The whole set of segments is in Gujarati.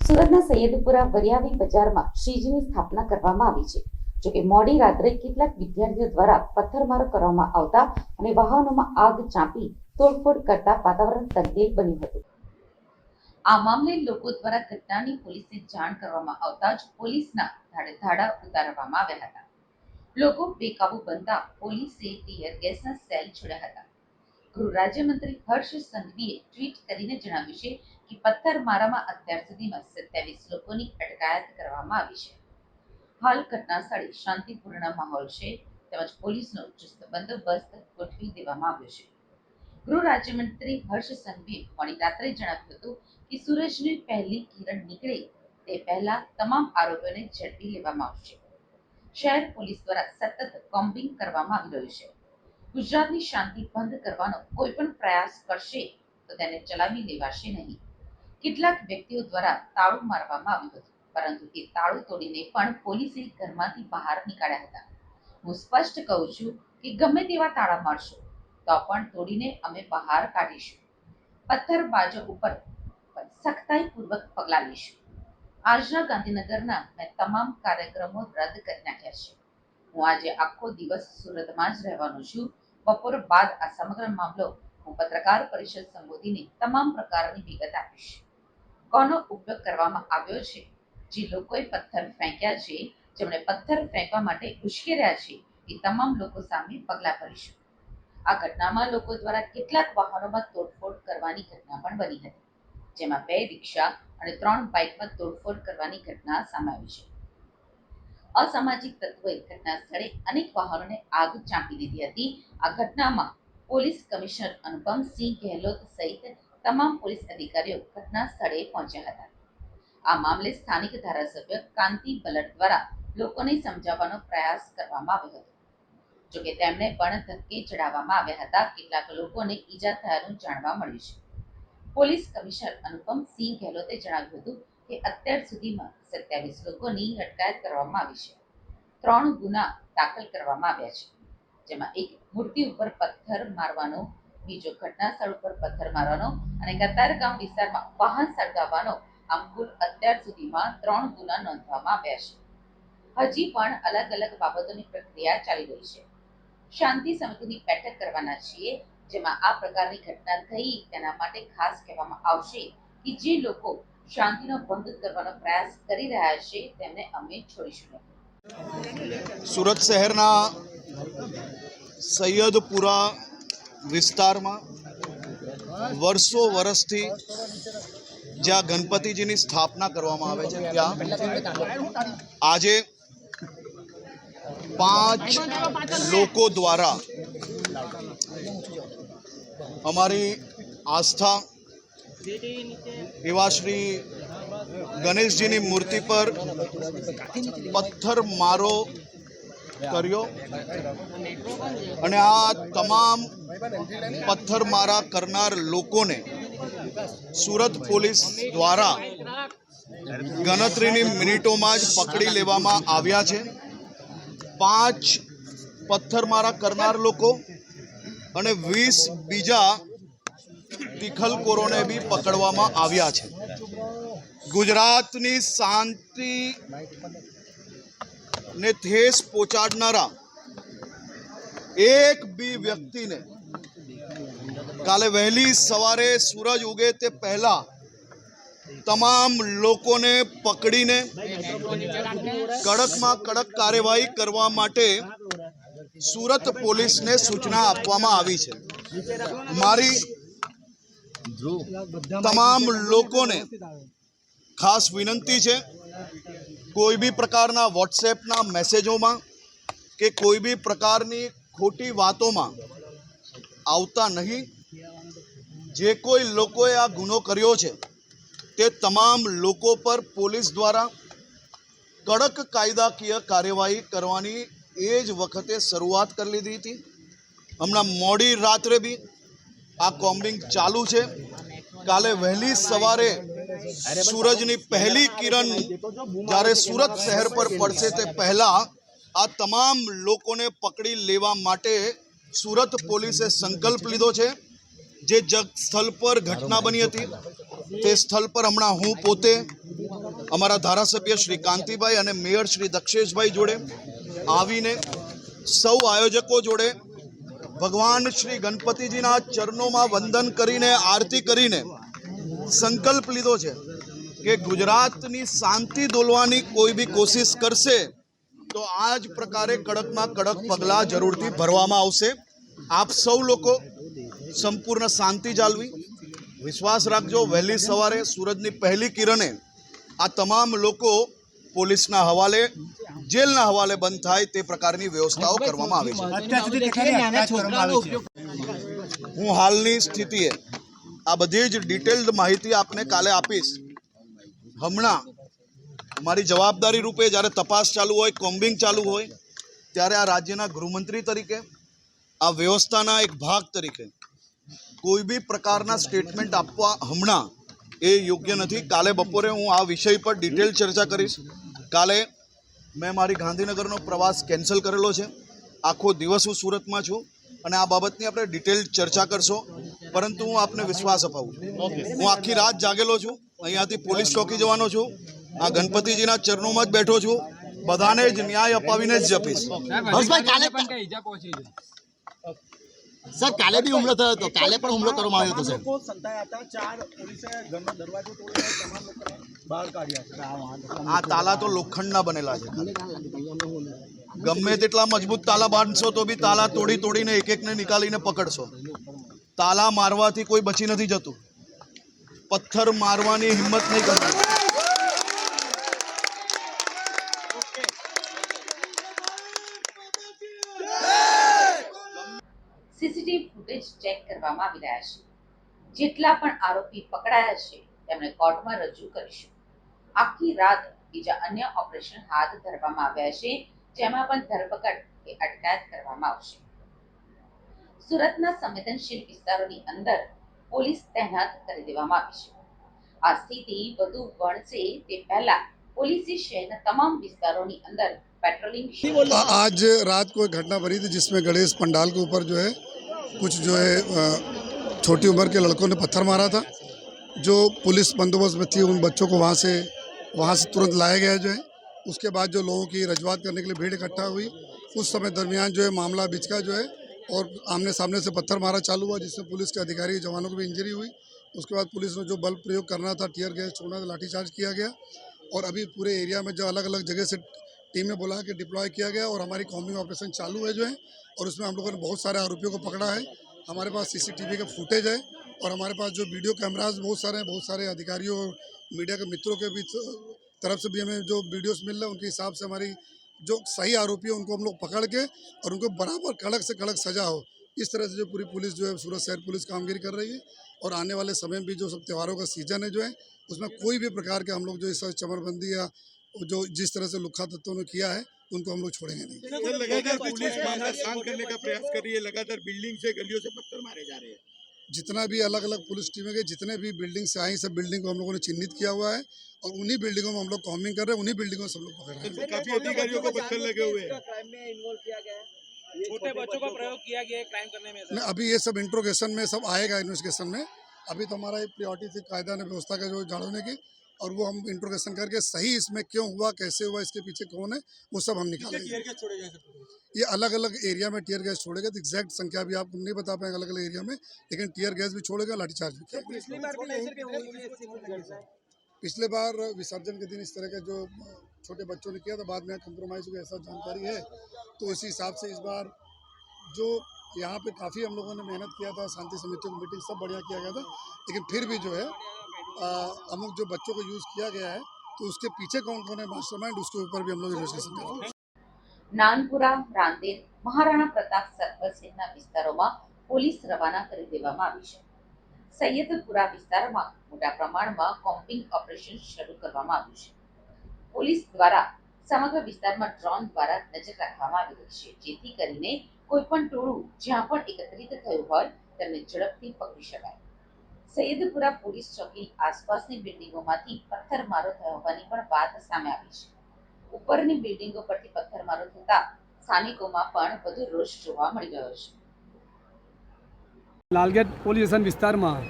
સુરતના સૈયદપુરા વરિયાવી બજારમાં શ્રીજીની સ્થાપના કરવામાં આવી છે। જોકે મોડી રાત્રે કેટલાક વિદ્યાર્થીઓ દ્વારા પથ્થરમારો કરવામાં આવતા અને વાહનોમાં આગ ચાંપી તોડફોડ કરતા વાતાવરણ તંગદિલ બન્યું હતું। આ મામલે લોકો દ્વારા ઘટનાની પોલીસને જાણ કરવામાં આવતા જ પોલીસના ધાડા ઉતારવામાં આવ્યા હતા। લોકો બેકાબુ બનતા પોલીસે ટીયર ગેસના સેલ છોડ્યા હતા। ગૃહ રાજ્યમંત્રી હર્ષ સંઘવીએ ટ્વીટ કરીને જણાવ્યું છે કે પથ્થરમારામાં અત્યાર સુધીમાં 27 લોકોની અટકાયત કરવામાં આવી છે। હાલ ઘટના સ્થળે શાંતિપૂર્ણ માહોલ છે તેમજ પોલીસનો ચુસ્ત બંદોબસ્ત ગોઠવી દેવામાં આવ્યો છે। ગૃહ રાજ્યમંત્રી હર્ષ સંઘવીએ મોડી રાત્રે જણાવ્યું હતું કે સૂરજની પહેલી કિરણ નીકળે તે પહેલા તમામ આરોપીઓને ઝડપી લેવામાં આવશે। શહેર પોલીસ દ્વારા સતત કોમ્બિંગ કરવામાં આવી રહ્યું છે। ગુજરાતની શાંતિ ભંગ કરવાનો કોઈ પણ પ્રયાસ કરશે તો તેને ચલાવી લેવાશે નહીં। કેટલાક વ્યક્તિઓ દ્વારા તાળું મારવામાં આવ્યું હતું, પરંતુ તે તાળું તોડીને પણ પોલીસે ઘરમાંથી બહાર નીકાળ્યા હતા। હું સ્પષ્ટ કહું છું કે ગમે તેવા તાળા મારશો તો પણ તોડીને અમે બહાર કાઢીશું। પથ્થરબાજો ઉપર સખ્તાઈપૂર્વક પગલાં લઈશું। આજના ગાંધીનગરના મેં તમામ કાર્યક્રમો રદ કરી નાખ્યા છે। હું આજે આખો દિવસ સુરતમાં જ રહેવાનો છું। બપોર બાદ આ સમગ્ર મામલો હું પત્રકાર પરિષદ સંબોધીને તમામ પ્રકારની વિગત આપીશ। કોનો ઉપયોગ કરવામાં આવ્યો છે, જે લોકોએ પથ્થર ફેંક્યા છે, જેમણે પથ્થર ફેંકવા માટે ઉશ્કેર્યા છે, એ તમામ લોકો સામે પગલાં ભરીશું। આ ઘટનામાં લોકો દ્વારા કેટલાક વાહનોમાં તોડફોડ કરવાની ઘટના પણ બની હતી, જેમાં 2 રિક્ષા અને 3 બાઇકમાં તોડફોડ કરવાની ઘટના સામે આવી છે। અસામાજિક તત્વોએ ઘટના સ્થળે અનેક વાહનોને આગ ચાંપી દીધી હતી। આ ઘટનામાં પોલીસ કમિશનર અનુપમસિંહ ગેહલોત સહિત તમામ પોલીસ અધિકારીઓ ઘટના સ્થળે પહોંચ્યા હતા। આ મામલે સ્થાનિક ધારાસભ્ય કાંતિ બલટ દ્વારા લોકોને સમજાવવાનો પ્રયાસ કરવામાં આવ્યો હતો, જોકે તેમને પણ ધક્કે ચડાવવામાં આવ્યા હતા। કેટલાક લોકોને ઈજા થયાનું જાણવા મળ્યું છે। પોલીસ કમિશનર અનુપમસિંહ ગેહલોતે જણાવ્યું હતું કે અત્યાર સુધીમાં 27 લોકોની અટકાયત કરવામાં આવી છે। 3 ગુના દાખલ કરવામાં આવ્યા છે, જેમાં એક મૂર્તિ ઉપર પથ્થર મારવાનો, બીજો ઘટના સ્થળ ઉપર પથ્થર મારવાનો અને કતારગામ વિસ્તારમાં વાહન સળગાવવાનો, આમ કુલ અત્યાર સુધીમાં 3 ગુના નોંધવામાં આવ્યા છે। હજી પણ અલગ અલગ બાબતોની પ્રક્રિયા ચાલી રહી છે। શાંતિ સમિતિની બેઠક કરવાના છીએ, જેમાં આ પ્રકારની ઘટના થઈ તેના માટે ખાસ કહેવામાં આવશે કે જે લોકો શાંતિનો ભંગ કરવાનો પ્રયાસ કરી રહ્યા છે તેમને અમે છોડીશું નહીં। સુરત શહેરના સૈયદપુરા વિસ્તારમાં વર્ષો વર્ષથી જ્યાં ગણપતિજીની સ્થાપના કરવામાં આવે છે ત્યાં આજે 5 લોકો દ્વારા અમારી આસ્થા એવા શ્રી ગણેશજીની મૂર્તિ પર પથ્થર મારો કર્યો અને આ તમામ પથ્થરમારા કરનાર લોકોને સુરત પોલીસ દ્વારા ગણતરીની મિનિટોમાં જ પકડી લેવામાં આવ્યા છે। 5 પથ્થરમારા કરનાર લોકો અને 20 બીજા તિખલખોરોને બી પકડવામાં આવ્યા છે। ગુજરાતની શાંતિ ને ઠેસ પહોંચાડનારા એક બી વ્યક્તિને કાલે વહેલી સવારે સૂરજ ઉગે તે પહેલા તમામ લોકોને પકડીને કડકમાં કડક કાર્યવાહી કરવા માટે સુરત પોલીસને સૂચના આપવામાં આવી છે। મારી તમામ લોકોને ખાસ વિનંતી છે, કોઈ બી પ્રકારના વોટ્સએપના મેસેજોમાં કે કોઈ બી પ્રકારની ખોટી વાતોમાં આવતા નહીં। જે કોઈ લોકોએ આ ગુનો કર્યો છે તે તમામ લોકો પર પોલીસ દ્વારા કડક કાયદાકીય કાર્યવાહી કરવાની એ જ વખતે શરૂઆત કરી લીધી હતી। હમણાં મોડી રાત્રે બી આ કોમ્બિંગ ચાલુ છે। કાલે વહેલી સવારે સૂરજની પહેલી કિરણ જ્યારે સુરત શહેર પર પડશે તે પહેલા આ તમામ લોકોને પકડી લેવા માટે સુરત પોલીસે સંકલ્પ લીધો છે। જે સ્થળ પર ઘટના બની હતી તે સ્થળ પર હમણાં હું પોતે અમારા ધારાસભ્ય શ્રી કાંતિભાઈ અને મેયર શ્રી દક્ષેશભાઈ જોડે આવીને સૌ આયોજકો જોડે ભગવાન શ્રી ગણપતિજીના ચરણોમાં વંદન કરીને આરતી કરીને સંકલ્પ લીધો છે કે ગુજરાતની શાંતિ દોલવાની કોઈ બી કોશિશ કરશે તો આ જ પ્રકારે કડકમાં કડક પગલાં જરૂરથી ભરવામાં આવશે। આપ સૌ લોકો સંપૂર્ણ શાંતિ જાળવી વિશ્વાસ રાખજો। વહેલી સવારે સૂરજની પહેલી કિરણે આ તમામ લોકો પોલીસના હવાલે જેલના હવાલે બંધ થાય તે પ્રકારની વ્યવસ્થાઓ કરવામાં આવી છે। હું હાલની સ્થિતિએ આ બધી જ ડિટેલ્ડ માહિતી આપને કાલે આપીશ। હમણાં મારી જવાબદારી રૂપે જ્યારે તપાસ ચાલુ હોય, કોમ્બિંગ ચાલુ હોય, ત્યારે આ રાજ્યના ગૃહમંત્રી તરીકે આ વ્યવસ્થાના એક ભાગ તરીકે કોઈ બી પ્રકારના સ્ટેટમેન્ટ આપવા હમણાં એ યોગ્ય નથી। કાલે બપોરે હું આ વિષય પર ડિટેલ ચર્ચા કરીશ। કાલે મેં મારી ગાંધીનગરનો પ્રવાસ કેન્સલ કરેલો છે। આખો દિવસ હું સુરતમાં છું અને આ બાબતની આપણે ડિટેલ ચર્ચા કરશો। પરંતુ હું આપને વિશ્વાસ અપાવું છું, હું આખી રાત જાગેલો છું, અહીંયાથી પોલીસ ચોકી જવાનો છું, આ ગણપતિજીના ચરણોમાં જ બેઠો છું, બધાને જ ન્યાય અપાવીને જ જપીશ। સર કાલે બી હુમલો થયો હતો, કાલે પણ હુમલો કરવામાં આવ્યો હતો સર। લોકો સંતાયા હતા, 4 પોલીસે ઘરનો દરવાજો તોડીને તમામ લોકોને બહાર કાઢ્યા। આ તાલા તો લોખંડના બનેલા છે। ગમે તેટલા મજબૂત તાલા બાંધશો તો બી તાલા તોડી તોડીને એક એકને નીકાળીને પકડશો। તાલા મારવાથી કોઈ બચી નથી જતું, પથ્થર મારવાની હિંમત નહીં કરવી। સીસીટીવી ફૂટેજ ચેક કરવામાં આવી રહ્યા છે। જેટલા પણ આરોપી પકડાયા છે તેમને કોર્ટમાં રજૂ કરીશું। આખી રાત બીજા અન્ય ઓપરેશન હાથ ધરવામાં આવ્યા છે, જેમાં પણ ધરપકડ કે અટકાયત કરવામાં આવશે। સુરતના સંવેદનશીલ વિસ્તારોની અંદર પોલીસ તૈનાત કરી દેવામાં આવી છે। આ સ્થિતિ વધુ વણસે તે પહેલા પોલીસે શહેરના તમામ વિસ્તારોની અંદર पेट्रोलिंग। आज रात को एक घटना बनी थी जिसमें गणेश पंडाल के ऊपर जो है कुछ जो है छोटी उम्र के लड़कों ने पत्थर मारा था। जो पुलिस बंदोबस्त में थी उन बच्चों को वहाँ से तुरंत लाया गया जो है। उसके बाद जो लोगों की रजूआत करने के लिए भीड़ इकट्ठा हुई, उस समय दरमियान जो है मामला बिचका जो है और आमने सामने से पत्थर मारा चालू हुआ, जिसमें पुलिस के अधिकारी जवानों को भी इंजरी हुई। उसके बाद पुलिस ने जो बल प्रयोग करना था, टीयर गैस छोड़ना था, लाठीचार्ज किया गया और अभी पूरे एरिया में जो अलग अलग जगह से टीमें बुला के डिप्लॉय किया गया और हमारी कॉम्बिंग ऑपरेशन चालू है जो है। और उसमें हम लोगों ने बहुत सारे आरोपियों को पकड़ा है। हमारे पास सीसीटीवी का फुटेज है और हमारे पास जो वीडियो कैमराज बहुत सारे हैं। बहुत सारे अधिकारियों और मीडिया के मित्रों के भी तरफ से भी हमें जो वीडियोस मिल रहे हैं, उनके हिसाब से हमारी जो सही आरोपी है उनको हम लोग पकड़ के और उनको बराबर कड़क से कड़क सजा हो, इस तरह से जो पूरी पुलिस जो है सूरत शहर पुलिस कामगिरी कर रही है। और आने वाले समय में भी जो सब त्योहारों का सीजन है जो है, उसमें कोई भी प्रकार के हम लोग जो इस चमरबंदी या जो जिस तरह से लुख्खा तत्वों ने किया है उनको हम लोग छोड़ेंगे नहीं। लगातार पुलिस मामला शांत करने का प्रयास कर रही है, लगातार बिल्डिंग से गलियों से पत्थर मारे जा रहे हैं। जितना भी अलग अलग पुलिस टीमें गई, जितने भी बिल्डिंग से आई, सब बिल्डिंग को हम लोगों ने चिन्हित किया हुआ है और उन्हीं बिल्डिंगों में हम लोग कॉम्बिंग कर रहे हैं, उन्हीं बिल्डिंगों में सब लोग पकड़ रहे हैं। काफी अधिकारियों को पत्थर लगे हुए हैं। क्राइम में इन्वॉल्व किया गया है, छोटे बच्चों का प्रयोग किया गया है क्राइम करने में। नहीं, अभी ये सब इंट्रोगेशन में सब आएगा इन्वेस्टिगेशन में। अभी तो हमारा एक प्रायोरिटी थी कायदा ने व्यवस्था का जो झाड़ने की, और वो हम इंट्रोगेशन करके सही इसमें क्यों हुआ, कैसे हुआ, इसके पीछे कौन है, वो सब हम निकालेंगे। ये अलग अलग एरिया में टीयर गैस छोड़ेगा, तो एग्जैक्ट संख्या भी आपको नहीं बता पाएंगे अलग अलग एरिया में, लेकिन टीयर गैस भी छोड़ेगा, लाठीचार्ज भी किया। पिछले बार विसर्जन के दिन इस तरह का जो छोटे बच्चों ने किया था, बाद में कंप्रोमाइज हुआ, ऐसा जानकारी है। तो इसी हिसाब से इस बार जो यहाँ पे काफ़ी हम लोगों ने मेहनत किया था, शांति समितियों की मीटिंग सब बढ़िया किया गया था, लेकिन फिर भी जो है अमुक जो बच्चों को यूज़ किया गया है, तो उसके पीछे कौन कौन है मास्टरमाइंड, उसके ऊपर भी हम लोग इन्वेस्टिगेशन करेंगे। નાનપુરા, રાંદેર, મહારાણા પ્રતાપ સર્કલ સહિતના વિસ્તારોમાં પોલીસ રવાના કરી દેવામાં આવી છે। સૈયદપુરા વિસ્તારમાં મોટા પ્રમાણમાં કોમ્બિંગ ઓપરેશન શરૂ કરવામાં આવ્યું છે। પોલીસ દ્વારા સમગ્ર વિસ્તારમાં ડ્રોન દ્વારા નજર રાખવામાં આવી રહી છે, જેથી કરીને કોઈપણ ટોળું જ્યાં પણ એકત્રિત થયું હોય તેમને ઝડપથી પકડી શકાય। સૈયદપુરા પોલીસ ચોકી આસપાસની બિલ્ડિંગોમાંથી પથ્થરમારો થયો હોવાની પણ વાત સામે આવી છે। ઉપરની બિલ્ડિંગો પરથી પથ્થરમારો થતા સ્થાનિકોમાં પણ વધુ રોષ જોવા મળી રહ્યો છે। લાલગેટ પોલીસ સ્ટેશન વિસ્તારમાં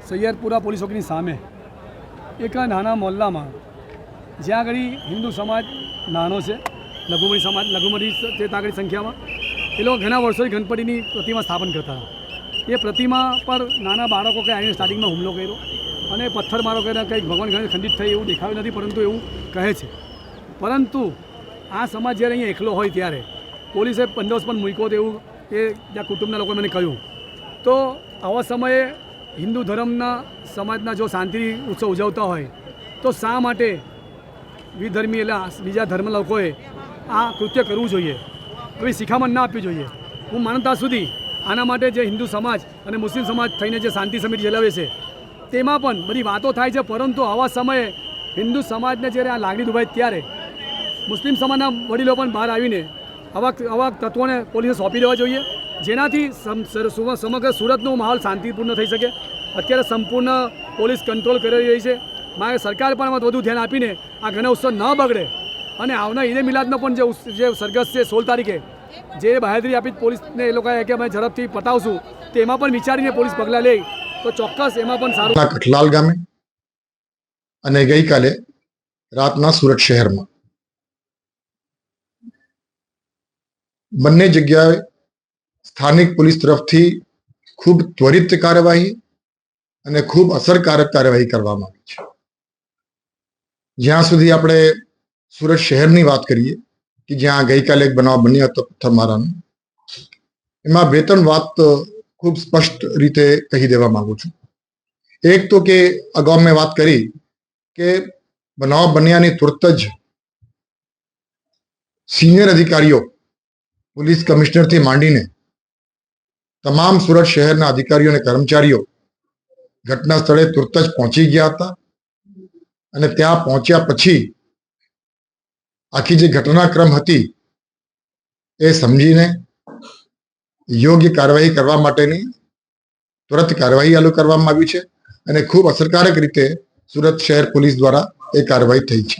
સૈયદપુરા પોલીસ ચોકીની સામે એક નાના મોહલ્લામાં જ્યાં આગળ હિન્દુ સમાજ નાનો છે, લઘુમતી છે ત્યાં આગળ સંખ્યામાં એ લોકો ઘણા વર્ષોથી ગણપતિની પ્રતિમા સ્થાપન કરતા હતા. એ પ્રતિમા પર નાના બાળકો કંઈ આવીને સ્ટાર્ટિંગમાં હુમલો કર્યો અને પથ્થરમારો કરીને કંઈક ભગવાન ગણેશ ખંડિત થઈ એવું દેખાયું નથી, પરંતુ એવું કહે છે. પરંતુ આ સમાજ જ્યારે અહીંયા એકલો હોય ત્યારે પોલીસે બંદોબસ્ત પણ મૂક્યો હતો એવું એ ત્યાં કુટુંબના લોકોએ મને કહ્યું. તો આવા સમયે હિન્દુ ધર્મના સમાજના જો શાંતિ ઉત્સવ ઉજવતા હોય તો શા માટે વિધર્મી એટલે બીજા ધર્મના લોકોએ આ કૃત્ય કરવું જોઈએ? કોઈ શિખામણ ના આપવી જોઈએ. હું માનતા સુધી આના માટે જે હિન્દુ સમાજ અને મુસ્લિમ સમાજ થઈને જે શાંતિ સમિતિ ચલાવે છે તેમાં પણ બધી વાતો થાય છે, પરંતુ આવા સમયે હિન્દુ સમાજને જ્યારે આ લાગણી દુભાય ત્યારે મુસ્લિમ સમાજના વડીલો પણ બહાર આવીને આવા તત્વોને પોલીસે સોંપી દેવા જોઈએ, જેનાથી સમગ્ર સુરતનો માહોલ શાંતિપૂર્ણ થઈ શકે. અત્યારે સંપૂર્ણ પોલીસ કંટ્રોલ કરી રહી છે. મારે સરકાર પણ આમાં વધુ ધ્યાન આપીને આ ગણેશ ઉત્સવ ન બગડે અને આવનાર ઈદે મિલાદનો પણ જે સરઘસ છે 16 તારીખે જે બાહેધરી આપી પોલીસને એ લોકોએ કે અમે ઝડપથી પતાવશું, તેમાં પણ વિચારીને પોલીસ પગલાં લે તો ચોક્કસ એમાં પણ સારું. કઠલાલ ગામે અને ગઈકાલે રાતના સુરત શહેરમાં બંને જગ્યાએ સ્થાનિક પોલીસ તરફથી ખૂબ ત્વરિત કાર્યવાહી અને ખૂબ અસરકારક કાર્યવાહી કરવામાં આવી છે. જ્યાં સુધી આપણે સુરત શહેરની વાત કરીએ કે જ્યાં ગઈકાલે એક બનાવ બન્યો હતો પથ્થરમારાનો, એમાં 2-3 વાત ખૂબ સ્પષ્ટ રીતે કહી દેવા માંગુ છું. એક તો કે અગાઉ મેં વાત કરી કે બનાવ બન્યાની તુરત જ સિનિયર અધિકારીઓ પોલીસ કમિશનરથી માંડીને તમામ સુરત શહેરના અધિકારીઓ અને કર્મચારીઓ ઘટના સ્થળે તુરત જ પહોંચી ગયા હતા અને ત્યાં પહોંચ્યા પછી આખી જે ઘટનાક્રમ હતી એ સમજીને યોગ્ય કાર્યવાહી કરવા માટેની તુરંત કાર્યવાહી ચાલુ કરવામાં આવી છે અને ખૂબ અસરકારક રીતે સુરત શહેર પોલીસ દ્વારા એ કાર્યવાહી થઈ છે.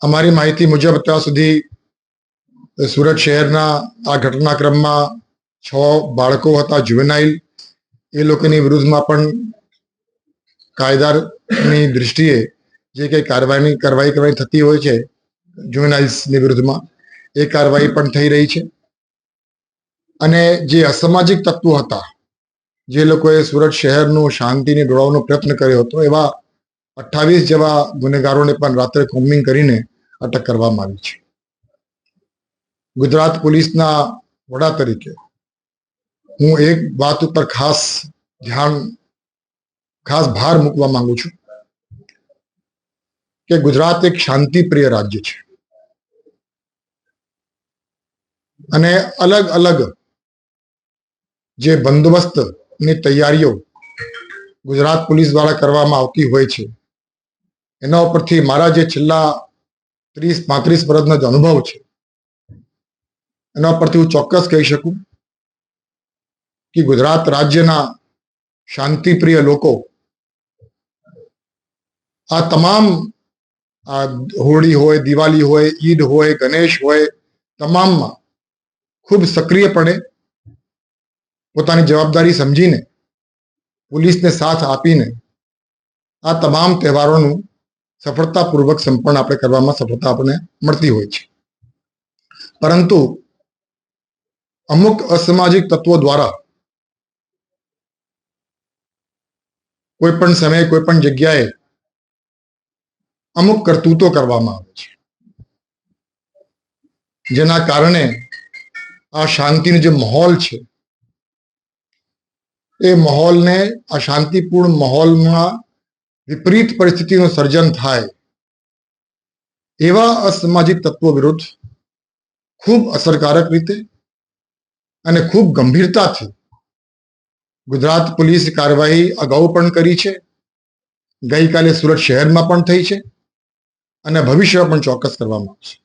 અમારી માહિતી મુજબ અત્યાર સુધી સુરત શહેરના આ ઘટનાક્રમમાં 6 બાળકો હતા જુવેનાઇલ. એ લોકોની વિરુદ્ધમાં પણ કાયદાની દૃષ્ટિએ જે કંઈ કાર્યવાહી કરવાની થતી હોય છે જુવેનાઇલ્સની વિરુદ્ધમાં એ કાર્યવાહી પણ થઈ રહી છે. અને જે અસામાજિક તત્વો હતા જે લોકોએ સુરત શહેરનું શાંતિને ડોળવાનો પ્રયત્ન કર્યો હતો એવા 28 જેવા ગુનેગારોને પણ રાત્રે કોમ્બિંગ કરીને અટક કરવામાં આવી છે. ગુજરાત પોલીસના વડા તરીકે હું એક વાત ઉપર ખાસ ભાર મૂકવા માંગુ છું કે ગુજરાત એક શાંતિપ્રિય રાજ્ય છે અને અલગ અલગ જે બંદોબસ્તની તૈયારીઓ ગુજરાત પોલીસ દ્વારા કરવામાં આવતી હોય છે એના ઉપરથી મારા જે છેલ્લા 30-35 વર્ષનો જે અનુભવ છે એના પરથી હું ચોક્કસ કહી શકું કે ગુજરાત રાજ્યના શાંતિપ્રિય લોકો આ તમામ હોળી હોય, દિવાળી હોય, ઈદ હોય, ગણેશ હોય, તમામમાં ખૂબ સક્રિયપણે પોતાની જવાબદારી સમજીને પોલીસને સાથ આપીને આ તમામ તહેવારોનું સફળતાપૂર્વક સંપન્ન આપણે કરવામાં સફળતા આપણને મળતી હોય છે. પરંતુ અમુક અસામાજિક તત્વો દ્વારા કોઈ પણ સમયે કોઈ પણ જગ્યાએ અમુક કરતૂતો કરવામાં આવે છે જેના કારણે આ શાંતિનો જે માહોલ છે એ માહોલને આ શાંતિપૂર્ણ માહોલમાં વિપરીત પરિસ્થિતિનું સર્જન થાય એવા અસામાજિક તત્વો વિરુદ્ધ ખૂબ અસરકારક રીતે અને ખૂબ ગંભીરતાથી ગુજરાત પોલીસ કાર્યવાહી અગાઉ પણ કરી છે, ગઈકાલે સુરત શહેરમાં પણ થઈ છે અને ભવિષ્યમાં પણ ચોક્કસ કરવામાં આવશે.